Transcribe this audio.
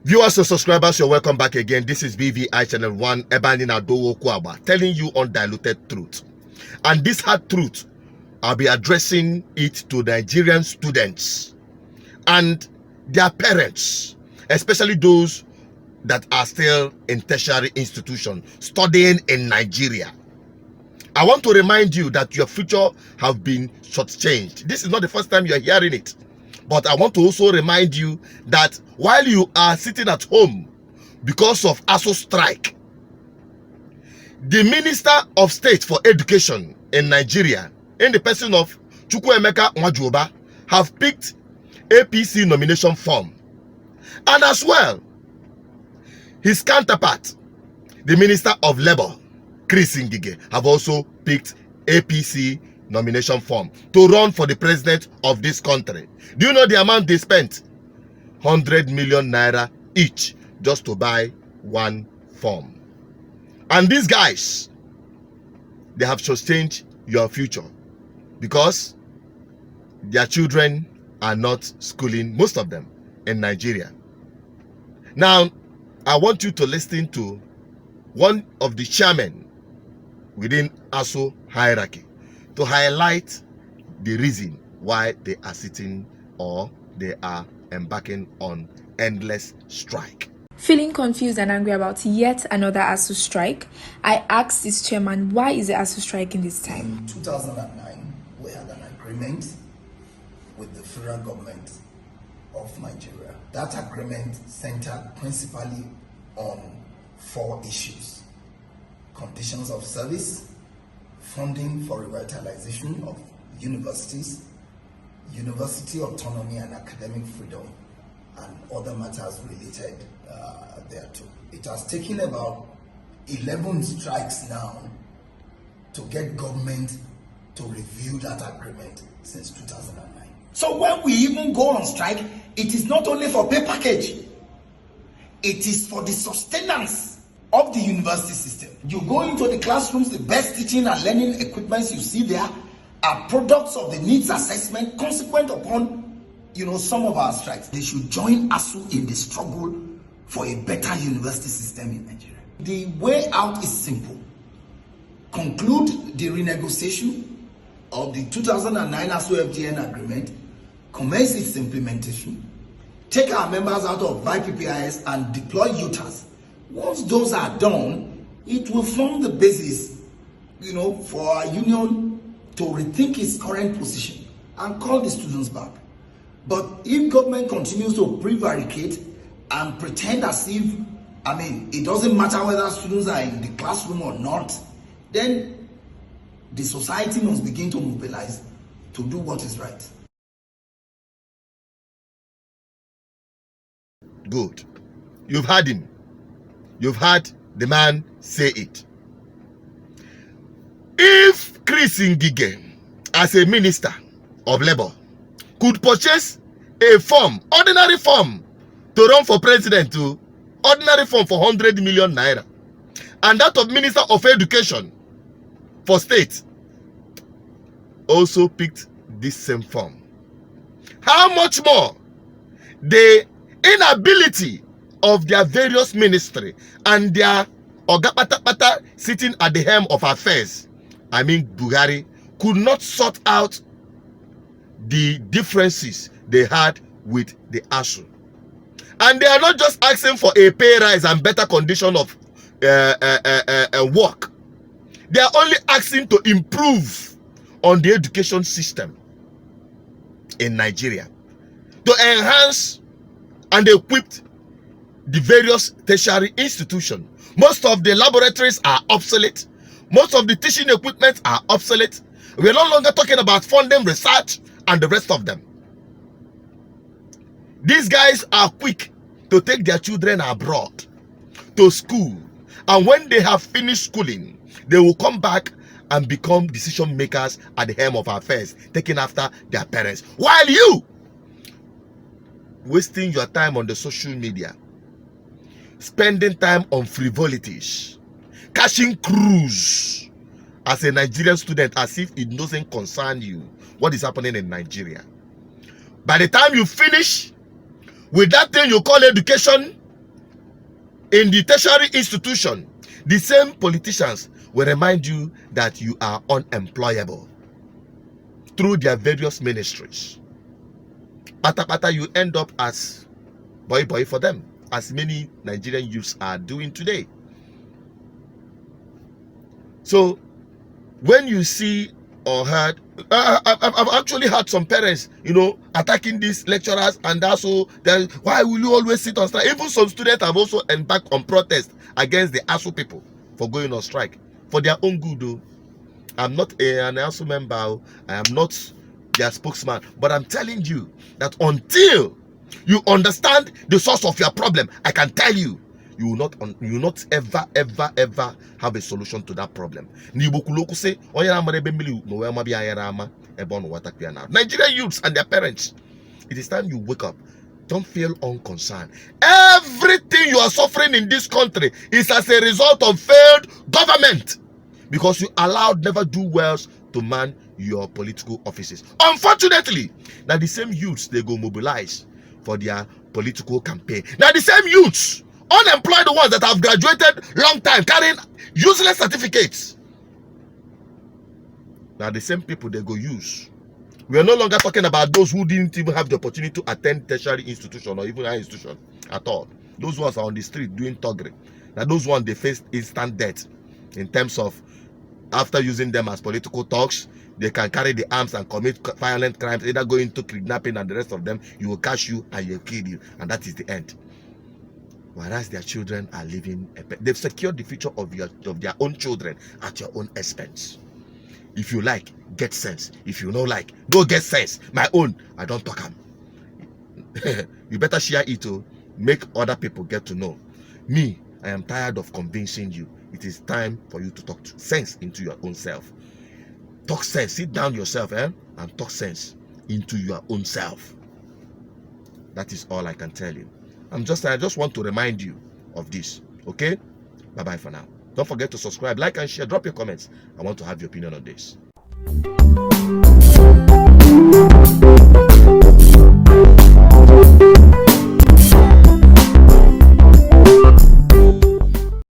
Viewers and subscribers, you're welcome back again. This is BVI Channel 1, telling you undiluted truth. And this hard truth, I'll be addressing it to Nigerian students and their parents, especially those that are still in tertiary institutions studying in Nigeria. I want to remind you that your future have been shortchanged. This is not the first time you're hearing it. But I want to also remind you that while you are sitting at home because of ASUU strike, the Minister of State for Education in Nigeria, in the person of Chukwuemeka Nwajuoba, have picked APC nomination form. And as well, his counterpart, the Minister of Labour, Chris Ngige, have also picked APC nomination form to run for the president of this country. Do you know the amount they spent? 100 million naira each just to buy one form. And these guys, they have sustained your future because their children are not schooling, most of them, in Nigeria. Now, I want you to listen to one of the chairmen within ASUU hierarchy to highlight the reason why they are sitting or they are embarking on endless strike. Feeling confused and angry about yet another ASUU strike, I asked this chairman, why is the ASUU striking this time? In 2009, we had an agreement with the federal government of Nigeria. That agreement centered principally on 4 issues: conditions of service, funding for revitalization of universities, university autonomy and academic freedom, and other matters related thereto. It has taken about 11 strikes now to get government to review that agreement since 2009. So when we even go on strike, it is not only for pay package, it is for the sustenance of the university system. You go into the classrooms, the best teaching and learning equipments you see there are products of the needs assessment consequent upon, some of our strikes. They should join ASUU in the struggle for a better university system in Nigeria. The way out is simple. Conclude the renegotiation of the 2009 ASUU FGN agreement, commence its implementation, take our members out of BVI and deploy UTAs. Once those are done, it will form the basis, for our union to rethink its current position and call the students back. But if government continues to prevaricate and pretend as if, it doesn't matter whether students are in the classroom or not, then the society must begin to mobilize to do what is right. Good. You've heard him. You've heard the man say it. If Chris Ngige, as a minister of labor, could purchase a form, ordinary form, to run for president, ordinary form for 100 million naira, and that of Minister of Education for state also picked this same form, how much more the inability of their various ministry and their Ogapatapata sitting at the helm of affairs, Buhari, could not sort out the differences they had with the ASUU. And they are not just asking for a pay rise and better condition of work. They are only asking to improve on the education system in Nigeria, to enhance and equip the various tertiary institutions. Most of the laboratories are obsolete. Most of the teaching equipment are obsolete. We're no longer talking about funding research and the rest of them. These guys are quick to take their children abroad to school. And when they have finished schooling, they will come back and become decision makers at the helm of affairs, taking after their parents. While you wasting your time on the social media, spending time on frivolities, cashing cruise as a Nigerian student as if it doesn't concern you what is happening in Nigeria. By the time you finish with that thing you call education, in the tertiary institution, the same politicians will remind you that you are unemployable through their various ministries. Pata you end up as boy for them, as many Nigerian youths are doing today. So when you see or heard, I've actually had some parents, attacking these lecturers, and also then why will you always sit on strike? Even some students have also embarked on protest against the ASUU people for going on strike for their own good. Though I'm not an ASUU member, I am not their spokesman, but I'm telling you that until you understand the source of your problem, I can tell you, you will not ever have a solution to that problem. Nigerian youths and their parents, it is time you wake up. Don't feel unconcerned. Everything you are suffering in this country is as a result of failed government, because you allowed never do wells to man your political offices. Unfortunately, now the same youths, they go mobilize for their political campaign. Now the same youths, unemployed ones that have graduated long time, carrying useless certificates, now the same people they go use. We are no longer talking about those who didn't even have the opportunity to attend tertiary institution or even higher institution at all. Those ones are on the street doing thuggery. Now those ones, they face instant death in terms of, after using them as political talks, they can carry the arms and commit violent crimes, either go into kidnapping and the rest of them. You will catch you and you'll kill you, and that is the end. Whereas their children are living, they've secured the future of their own children at your own expense. If you like, get sense. If you don't like, no get sense. My own, I don't talk am. You better share it to make other people get to know. Me, I am tired of convincing you. It is time for you to talk sense into your own self. Talk sense. Sit down yourself, and talk sense into your own self. That is all I can tell you. I just want to remind you of this. Okay? Bye-bye for now. Don't forget to subscribe, like, and share. Drop your comments. I want to have your opinion on this.